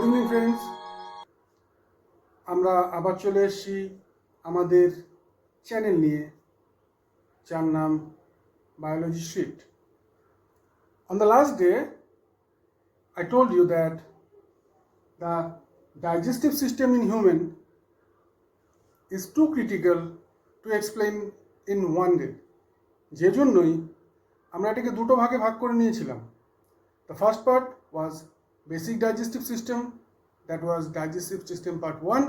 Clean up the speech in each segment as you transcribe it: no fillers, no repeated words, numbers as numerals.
Good evening friends, আমরা আবার চলে এসেছি আমাদের চ্যানেল নিয়ে, যার নাম biology street. On the last day, I told you that the digestive system in human is too critical to explain in one day. যে জন্যই আমরা এটাকে দুটো ভাগে ভাগ করে নিয়েছিলাম। The first part was basic digestive system, that was digestive system part 1,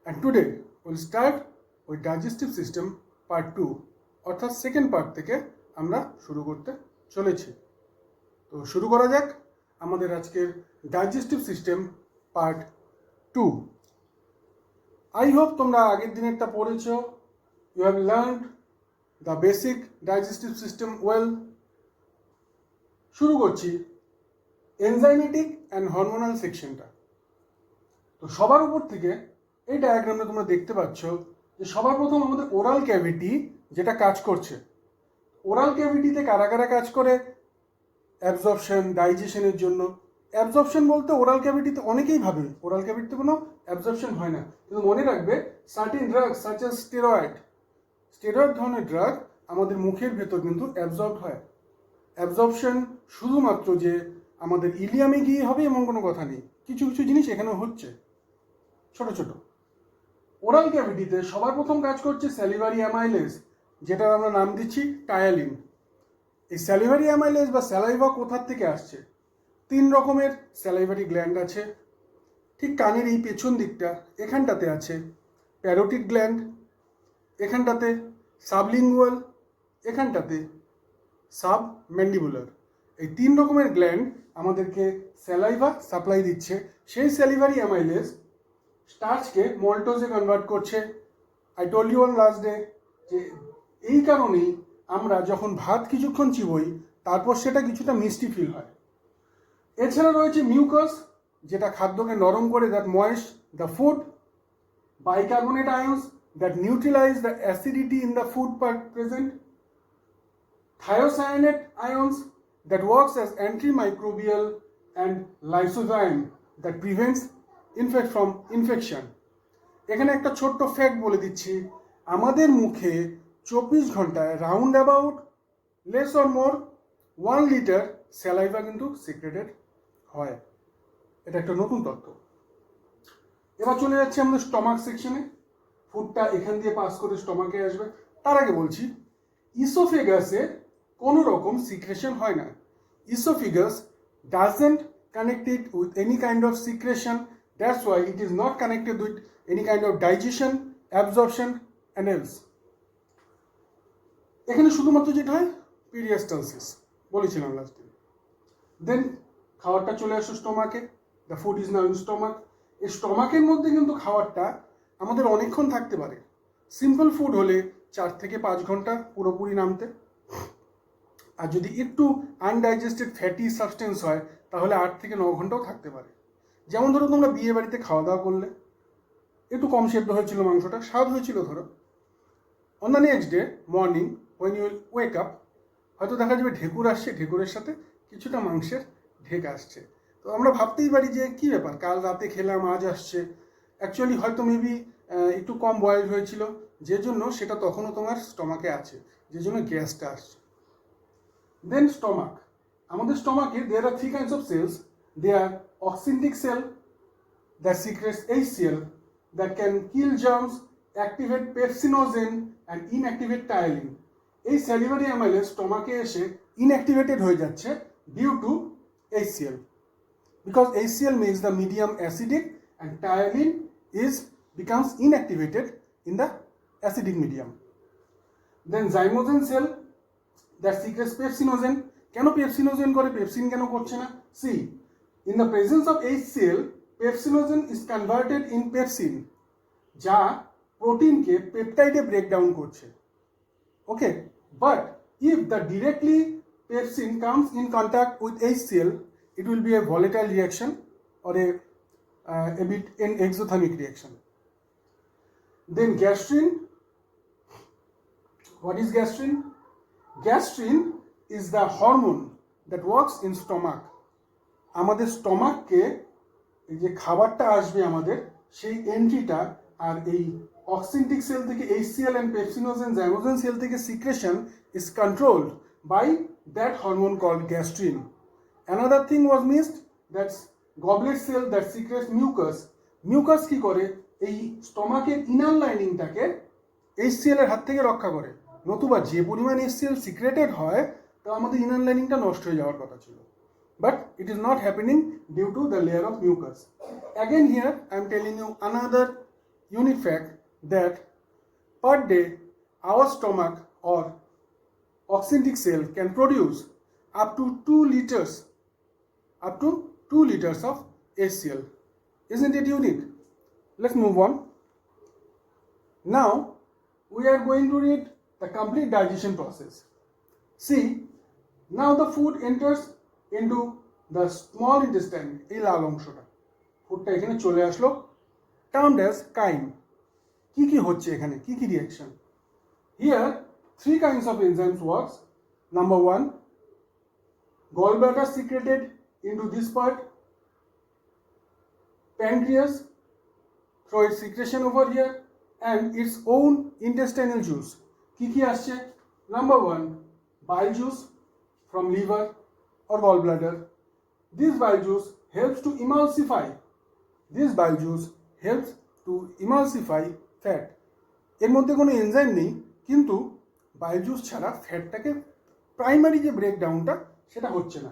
and today we'll start with digestive system part 2, অর্থাৎ সেকেন্ড পার্ট থেকে আমরা শুরু করতে চলেছি। তো শুরু করা যাক আমাদের আজকের digestive system part 2। I hope তোমরা আগের দিনেরটা পড়েছো, you have learned the basic digestive system well. শুরু করছি এনজাইমেটিক অ্যান্ড হরমোনাল সেকশনটা। তো সবার উপর থেকে এই ডায়াগ্রামটা তোমরা দেখতে পাচ্ছ যে সবার প্রথম আমাদের ওরাল ক্যাভিটি যেটা কাজ করছে। ওরাল ক্যাভিটিতে কারা কারা কাজ করে? অ্যাবজর্পশন, ডাইজেশনের জন্য। অ্যাবজর্পশন বলতে ওরাল ক্যাভিটিতে অনেকেই ভাবে ওরাল ক্যাভিটিতে কোনো অ্যাবজর্পশন হয় না, কিন্তু মনে রাখবে certain drug such as steroid ধরনের ড্রাগ আমাদের মুখের ভেতর কিন্তু অ্যাবজর্ব হয়। অ্যাবজর্পশন শুধুমাত্র যে আমাদের ইলিয়ামে গিয়ে হবে এমন কোনো কথা নেই, কিছু কিছু জিনিস এখানেও হচ্ছে ছোট ছোট। ওরাল ক্যাভিটিতে সবার প্রথম কাজ করছে স্যালিভারি অ্যামাইলেজ, যেটার আমরা নাম দিচ্ছি টায়ালিন। এই স্যালিভারি অ্যামাইলেজ বা স্যালাইভা কোথার থেকে আসছে? 3 রকমের স্যালাইভারি গ্ল্যান্ড আছে। ঠিক কানের এই পেছন দিকটা এখানটাতে আছে প্যারোটিড গ্ল্যান্ড, এখানটাতে সাবলিঙ্গুয়াল, এখানটাতে সাবম্যান্ডিবুলার। এই 3 রকমের গ্ল্যান্ড আমাদেরকে স্যালাইভা সাপ্লাই দিচ্ছে। সেই স্যালিভারি অ্যামাইলেজ স্টার্চকে মল্টোজে কনভার্ট করছে। I told you on last day যে এই কারণেই আমরা যখন ভাত কিছুক্ষণ চিবোই তারপর সেটা কিছুটা মিষ্টি ফিল হয়। এছাড়া রয়েছে মিউকাস, যেটা খাদ্যকে নরম করে, that moist the food. Bicarbonate আয়ন্স that neutralise the acidity in the food present. Thiocyanate আয়ন্স that works as antimicrobial and lysozyme that prevents from infection. এখানে একটা ছোট্ট ফ্যাক্ট বলে দিচ্ছি, আমাদের মুখে 24 ঘন্টায় round about less or more 1 litre saliva কিন্তু secreted হয়। এটা একটা নতুন তথ্য। এবার চলে যাচ্ছে আমাদের স্টমাক সেকশনে। ফুডটা এখান দিয়ে পাস করে স্টমাকে আসবে। তার আগে বলছি ইসোফেগাসে কোনো রকম সিক্রেশন হয় না। Oesophagus doesn't connected with any kind of secretion, that's why it is not connected with any kind of digestion, absorption and else. এখানে শুধুমাত্র যেটা হয় পেরিয়াস্টালসিস বলেছিলাম লাস্ট দিন। দেন খাবারটা চলে আসো স্টমাকে। The food is now in stomach. এই স্টমাকের মধ্যে কিন্তু খাবারটা আমাদের অনেকক্ষণ থাকতে পারে। সিম্পল ফুড হলে 4 থেকে 5 ঘন্টা পুরোপুরি নামতে, আর যদি একটু আনডাইজেস্টেড ফ্যাটি সাবস্টেন্স হয় তাহলে 8 থেকে 9 ঘন্টাও থাকতে পারে। যেমন ধরো তোমরা বিয়ে বাড়িতে খাওয়া দাওয়া করলে, একটু কম সেদ্ধ হয়েছিল মাংসটা, স্বাদ হয়েছিল ধরো। On the next day morning when you will wake up, হয়তো দেখা যাবে ঢেকুর আসছে, ঢেকুরের সাথে কিছুটা মাংসের ঢেক আসছে। তো আমরা ভাবতেই পারি যে কী ব্যাপার, কাল রাতে খেলাম আজ আসছে। অ্যাকচুয়ালি হয়তো মেবি একটু কম বয়েল হয়েছিল, যে জন্য সেটা তখনও তোমার স্টমাকে আছে, যে জন্য গ্যাসটা আসছে। দেন স্টমাক, আমাদের স্টমাকে দেয়ার আর 3 kinds of cells. They are oxyntic cell that secretes HCl that can kill germs, activate pepsinogen and inactivate tyalin. এই স্যালিভারি অ্যামাইলেজ স্টমাকে এসে ইনঅ্যাক্টিভেটেড হয়ে যাচ্ছে due to HCl, because HCl makes the medium acidic and tyalin becomes inactivated in the acidic medium. Then zymogen cell that secretes pepsinogen. কেন pepsinogen করে, pepsin কেন করছে না? See, in the presence of HCl, pepsinogen is converted in pepsin, যা প্রোটিনকে পেপটাইডে breakdown করছে। ওকে, but if the directly pepsin comes in contact with HCl, it will be a volatile reaction or a bit an exothermic reaction. Then gastrin. What is gastrin? Gastrin is the hormone that works in stomach. আমাদের স্টমাককে এই যে খাবারটা আসবে আমাদের সেই এন্ট্রিটা আর এই অক্সিনটিক সেল থেকে HCl and pepsinogen zymogen cell থেকে secretion is controlled by that hormone called gastrin. Another thing was missed, that's goblet cell that secretes mucus. Mucus কি করে, এই স্টমাকের ইনার লাইনিংটাকে HCl এর হাত থেকে রক্ষা করে, নতুবা যে পরিমাণ HCl সিক্রেটেড হয় তা আমাদের ইনার লাইনিংটা নষ্ট হয়ে যাওয়ার কথা ছিল। But it is not happening due to the layer of mucus. Again here I am telling you another unique fact that per day our stomach or oxyntic cell can produce up to 2 liters of HCl. Isn't it unique? Let's move on. Now we are going to read the complete digestion process. See, now the food enters into the small intestine, এই লাল অংশটা, ফুডটা এখানে চলে আসলো, termed as chyme। কি কি হচ্ছে এখানে, কি কি reaction? Here 3 kinds of enzymes works. Number 1, gallbladder secreted into this part, pancreas through its secretion over here, and its own intestinal juice। কি কি আসছে? Number 1, bile juice from liver or gallbladder. This bile juice helps to emulsify fat. এর মধ্যে কোনো enzyme নেই, কিন্তু bile juice ছাড়া ফ্যাটটাকে primary যে ব্রেকডাউনটা সেটা হচ্ছে না।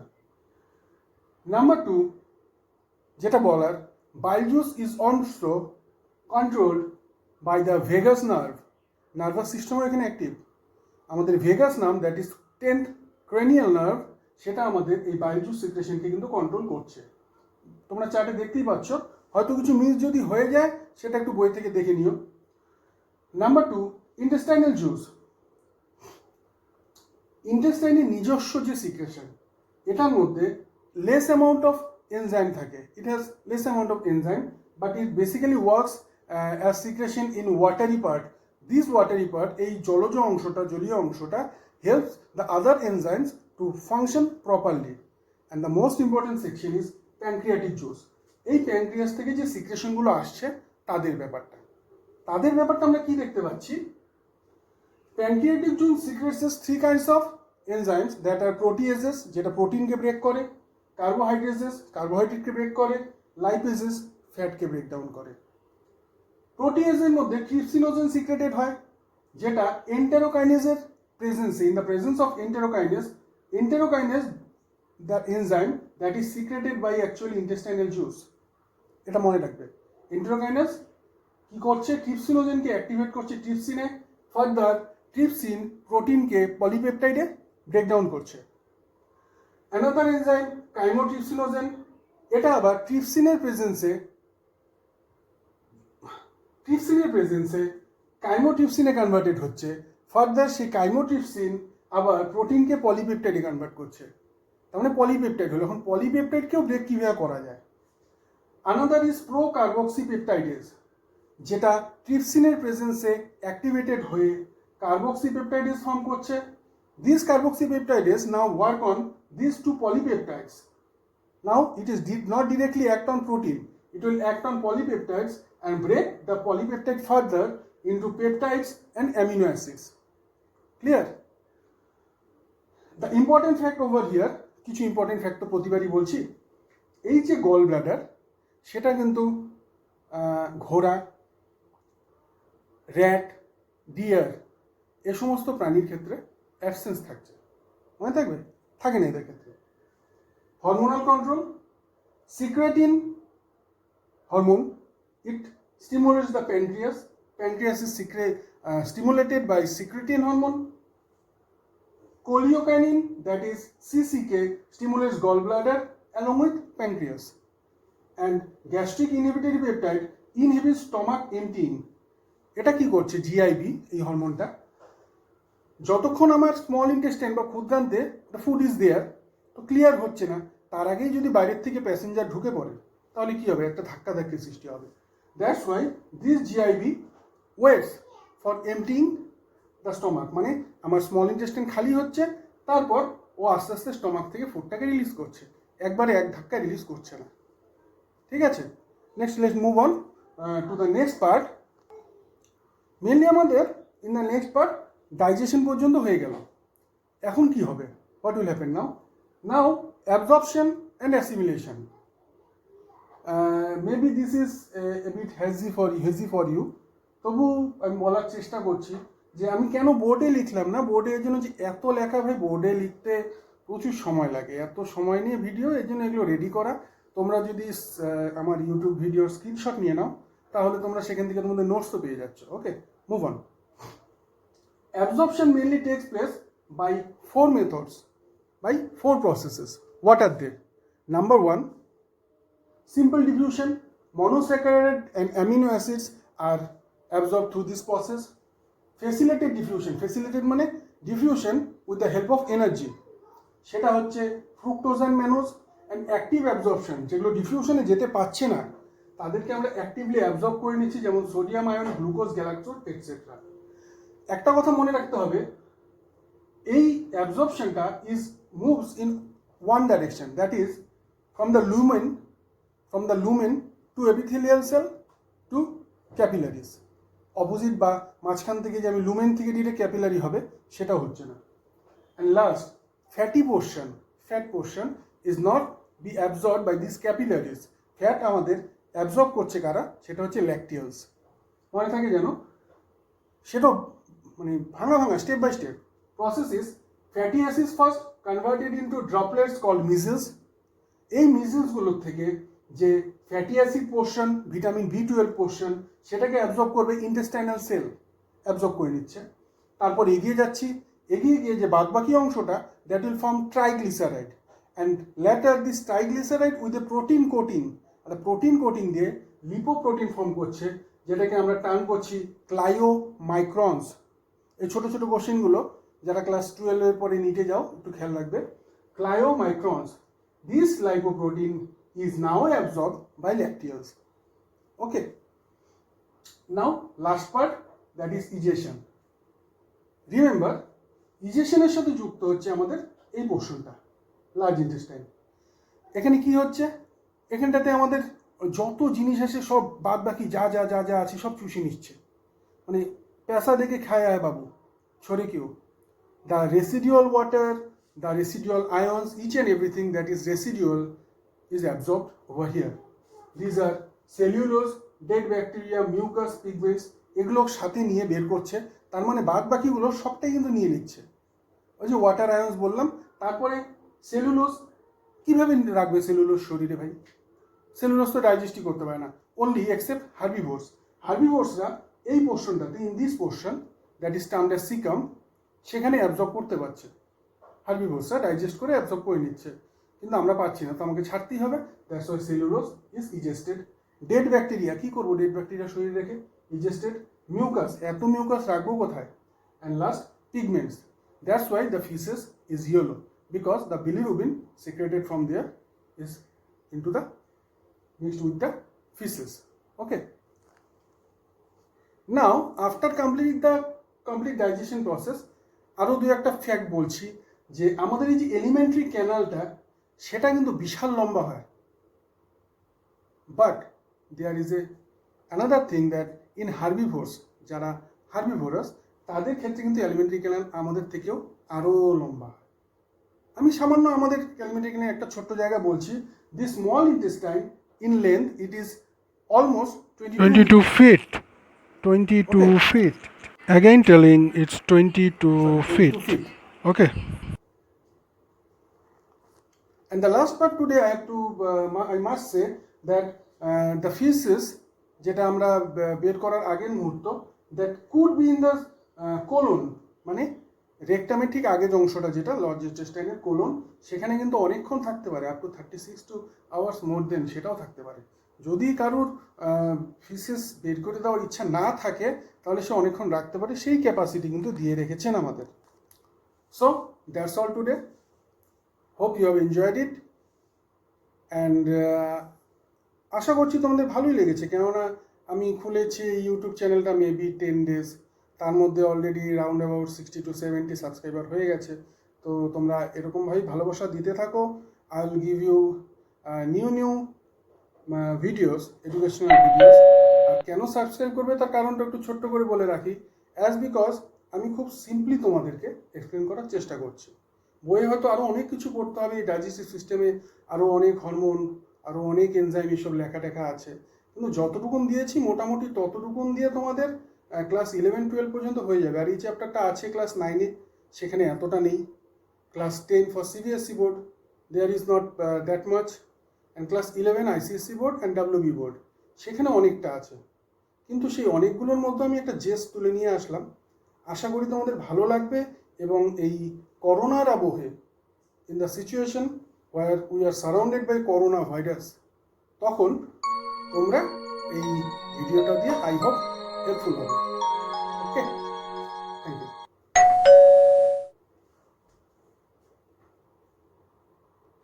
নাম্বার 2, যেটা বলার, bile juice is also controlled by the vagus nerve. Nervous সিস্টেমও এখানে অ্যাক্টিভ। আমাদের vagus nerve, that is 10th cranial nerve, সেটা আমাদের এই বাইল জুস সিক্রেশনকে কিন্তু কন্ট্রোল করছে। তোমরা চার্টে দেখতেই পাচ্ছ, হয়তো কিছু মিস যদি হয়ে যায় সেটা একটু বই থেকে দেখে নিও। Number 2, intestinal juice. ইন্টেস্টাইনের নিজস্ব যে সিক্রেশন, এটার মধ্যে লেস অ্যামাউন্ট অফ এনজাইম থাকে। It has less amount of enzyme, but it basically works as secretion in watery part. This watery part, এই জলজ অংশটা, জলীয় অংশটা, helps the other enzymes to function properly. And the most important section is pancreatic juice. এই pancreas থেকে যে সিক্রেশনগুলো আসছে তাদের ব্যাপারটা আমরা কি দেখতে পাচ্ছি? Pancreatic juice secretes 3 kinds of enzymes that are proteases, যেটা প্রোটিনকে ব্রেক করে, কার্বোহাইড্রেটস, কার্বোহাইড্রেটকে ব্রেক করে, লাইপেজেস, ফ্যাটকে ব্রেক ডাউন করে। প্রোটিয়েজের মধ্যে ট্রিপসিনোজেন সিক্রেটেড হয়, যেটা এন্টেরোকাইনেজের presence, in the presence of enterokinase, the enzyme that is secreted by actually intestinal juice. এটা মনে রাখবে। এন্টেরোকাইনেজ কি করছে? ট্রিপসিনোজেনকে অ্যাক্টিভেট করছে ট্রিপসিনে, ফার্দার ট্রিপসিন প্রোটিনকে পলিপেপটাইডে ব্রেকডাউন করছে। অ্যানাদার এনজাইম কাইমোট্রিপসিনোজেন, এটা আবার ট্রিপসিনের প্রেজেন্সে কাইমোট্রিপসিনে কনভার্টেড হচ্ছে। ফার্দার সেই কাইমোট্রিপসিন আবার প্রোটিনকে পলিপেপটাইডে কনভার্ট করছে, তার মানে পলিপেপটাইড হলো। এখন পলিপেপটাইডকেও ব্রেক কীভাবে করা যায়? আনাদার ইজ প্রো কার্বক্সিপেপটাইডেজ, যেটা ট্রিপসিনের প্রেজেন্সে অ্যাক্টিভেটেড হয়ে কার্বক্সিপেপটাইডেজ ফর্ম করছে। This কার্বক্সিপেপটাইডেজ now work on this 2 polypeptides. Now it is not directly act on protein, it will act on polypeptides and break the polypeptide further into peptides and amino acids. Clear? The important fact over here, কিছু important fact তো প্রতিবারই বলছি। এই যে gall bladder, সেটা কিন্তু ঘোড়া, rat, deer এ সমস্ত প্রাণীর ক্ষেত্রে অ্যাবসেন্স থাকছে, মনে থাকবে? থাকে না এদের ক্ষেত্রে। Hormonal control, secretin hormone, it stimulates the pancreas. Pancreas is stimulated by secretin hormone. Choliokinin, that is CCK, stimulates gallbladder along with pancreas. And gastric inhibitory peptide inhibits stomach emptying. এটা কি করছে? জিআইবি, এই হরমোনটা যতক্ষণ আমার small intestine বা ক্ষুদ্রান্তে food is there, তো clear হচ্ছে না, তার আগেই যদি বাইরের থেকে প্যাসেঞ্জার ঢুকে পড়ে তাহলে কি হবে? একটা ধাক্কাধাক্কির সৃষ্টি হবে। That's why this GIB waits for emptying the stomach, মানে আমার স্মল ইন্টেস্টাইন খালি হচ্ছে, তারপর ও আস্তে আস্তে স্টমাক থেকে ফুডটাকে রিলিজ করছে, একবারে এক ধাক্কায় রিলিজ করছে না। ঠিক আছে, next let's move on to the next part. Mainly আমাদের in the next part digestion পর্যন্ত হয়ে গেল। এখন কি হবে? What will happen now? Now absorption and assimilation. Maybe this is a bit hazy for you, তবু আমি বলার চেষ্টা করছি যে আমি কেন বোর্ডে লিখলাম না। বোর্ডে এর জন্য যে এত লেখা, ভাই বোর্ডে লিখতে প্রচুর সময় লাগে, এত সময় নিয়ে ভিডিও, এর জন্য এগুলো রেডি করা। তোমরা যদি আমার ইউটিউব ভিডিওর স্ক্রিনশট নিয়ে নাও তাহলে তোমরা সেখান থেকে তোমাদের নোটসও পেয়ে যাচ্ছ। Okay, move on. Absorption mainly takes place by 4 methods, by 4 processes. What are they? Number 1, simple diffusion. Monosaccharide and amino acids are absorbed through this process. Facilitated diffusion. Facilitated মানে diffusion with the help of energy. সেটা হচ্ছে fructose and mannose. And active absorption, যেগুলো ডিফিউশনে যেতে পারছে না তাদেরকে আমরা actively absorb করে নিচ্ছি, যেমন sodium ion, glucose, galactose etcetera. একটা কথা মনে রাখতে হবে, এই অ্যাবজর্পশনটা moves in one direction, that is from the lumen to epithelial cell to capillaries. Opposite বা মাঝখান থেকে যে আমি লুমেন থেকে ডিরেক্ট ক্যাপিলারি হবে সেটা হচ্ছে না। And last, fat portion is not be absorb by this capillaries. Fat আমাদের অ্যাবজর্ব করছে কারা? সেটা হচ্ছে ল্যাকটিয়ালস। মনে থাকে যেন, সেটাও মানে ভাঙা step by step process is fatty acids first converted into droplets called micelles. এই মিসেলসগুলোর থেকে যে fatty acid portion, vitamin B12 portion, সেটাকে অ্যাবজর্ব করবে ইন্টেস্টাইনাল সেল, অ্যাবজর্ব করে নিচ্ছে। তারপর এগিয়ে গিয়ে যে বাদবাকি অংশটা, that will form triglyceride, and later this triglyceride with a protein coating, protein coating দিয়ে লিপোপ্রোটিন ফর্ম করছে, যেটাকে আমরা টার্ম করছি ক্লায়োমাইক্রনস। এই ছোটো ছোটো কোশ্চেনগুলো যারা ক্লাস 12-এর পরে নিতে যাও একটু খেয়াল রাখবে। Chylomicrons, this lipoprotein is now absorbed by lacteals. Okay, now last part, that is egestion. Remember, ইজেশনের সাথে যুক্ত হচ্ছে আমাদের এই পোর্শনটা, লার্জ ইন্টেস্টাইন। এখানে কি হচ্ছে? এখানটাতে আমাদের যত জিনিস আছে সব বাদ বাকি যা যা যা যা আছে সব চুষে নিচ্ছে, মানে पैसा देके खाया है बाबू, छोड़े क्यों? The residual water, the residual ions, each and everything that is residual is absorbed over here. These are cellulose, dead bacteria, mucus, pigments, এগুলো সাথে নিয়ে বের করছে। তার মানে বাদ বাকিগুলো সবটাই কিন্তু নিয়ে নিচ্ছে। ওই যে ওয়াটার আয়ন্স বললাম। তারপরে সেলুলোজ, কীভাবে রাখবে সেলুলোজ শরীরে ভাই? সেলুলোজ তো ডাইজেস্টই করতে পারে না, অনলি এক্সেপ্ট হার্বিভোর্সরা এই পোর্শনটাতে, in this portion that is termed as caecum, সেখানে অ্যাবজর্ব করতে পারছে। হার্বিভোর্সরা ডাইজেস্ট করে অ্যাবজর্ব করে নিচ্ছে, কিন্তু আমরা পাচ্ছি না, তো আমাকে ছাড়তেই হবে। That's why cellulose is egested. Dead bacteria, কী করবো ডেড ব্যাকটেরিয়া শরীরে রেখে? ইজেস্টেড। মিউকাস, এত মিউকাস রাখবো কোথায়? And last, pigments. That's why the ফিসেস is yellow, because the bilirubin secreted from there is into the mixed with the feces. Okay. Now after completing the complete digestion process, আরও দু একটা fact বলছি যে আমাদের এই যে এলিমেন্টারি ক্যানালটা সেটা কিন্তু বিশাল লম্বা হয়। But there is another thing that in herbivores, যারা হার্বিভোরাস তাদের ক্ষেত্রে কিন্তু এলিমেন্টারি ক্যানাল আমাদের থেকেও আরও লম্বা হয়। আমি সামান্য আমাদের এলিমেন্টারি ক্যানাল একটা ছোট্ট জায়গা বলছি। This small intestine in length it is almost 22 feet. 22 feet. Again telling it's 22 feet. Okay. And the last part today I must say that the feces, যেটা আমরা বের করার আগের মুহূর্ত, that could be in the colon, মানে রেকটামের ঠিক আগের অংশটা যেটা লার্জ ইন্টেস্টাইনের কোলন, সেখানে কিন্তু অনেকক্ষণ থাকতে পারে, আপ টু 36 hours মোর দেন, সেটাও থাকতে পারে। যদি কারুর ফিসেস বের করে দেওয়ার ইচ্ছা না থাকে তাহলে সে অনেকক্ষণ রাখতে পারে, সেই ক্যাপাসিটি কিন্তু দিয়ে রেখেছেন আমাদের। So that's all today, hope you have enjoyed it, and আশা করছি তোমাদের ভালোই লেগেছে, কেননা আমি খুলেছি ইউটিউব চ্যানেলটা মেবি 10 days, তার মধ্যে already round about 60 to 70 subscriber হয়ে গেছে। তো তোমরা এরকমভাবেই ভালোবাসা দিতে থাকো। I will give you new videos, educational videos. আর কেন সাবস্ক্রাইব করবে তার কারণটা একটু ছোট্ট করে বলে রাখি, অ্যাজ বিকজ আমি খুব সিম্পলি তোমাদেরকে এক্সপ্লেন করার চেষ্টা করছি। বইয়ে হয়তো আরও অনেক কিছু পড়তে হবে, এই ডাইজেস্টিভ সিস্টেমে আরও অনেক হরমোন, আরও অনেক এনজাইম এসব লেখা টেখা আছে, কিন্তু যতটুকুন দিয়েছি মোটামুটি ততটুকুন দিয়ে তোমাদের ক্লাস 11-12 পর্যন্ত হয়ে যাবে। আর এই চ্যাপ্টারটা আছে ক্লাস 9-এ, সেখানে এতটা নেই। Class 10 for CBSE board there is not that much, and class 11 ICSE board and WB board, সেখানে অনেকটা আছে। কিন্তু সেই অনেকগুলোর মধ্যে আমি একটা জেস্ট তুলে নিয়ে আসলাম। আশা করি তোমাদের ভালো লাগবে, এবং এই করোনার আবহে, in the situation where we are surrounded by corona virus, তখন তোমরা এই ভিডিওটা দিয়ে আই হোপ হেল্পফুল হবে।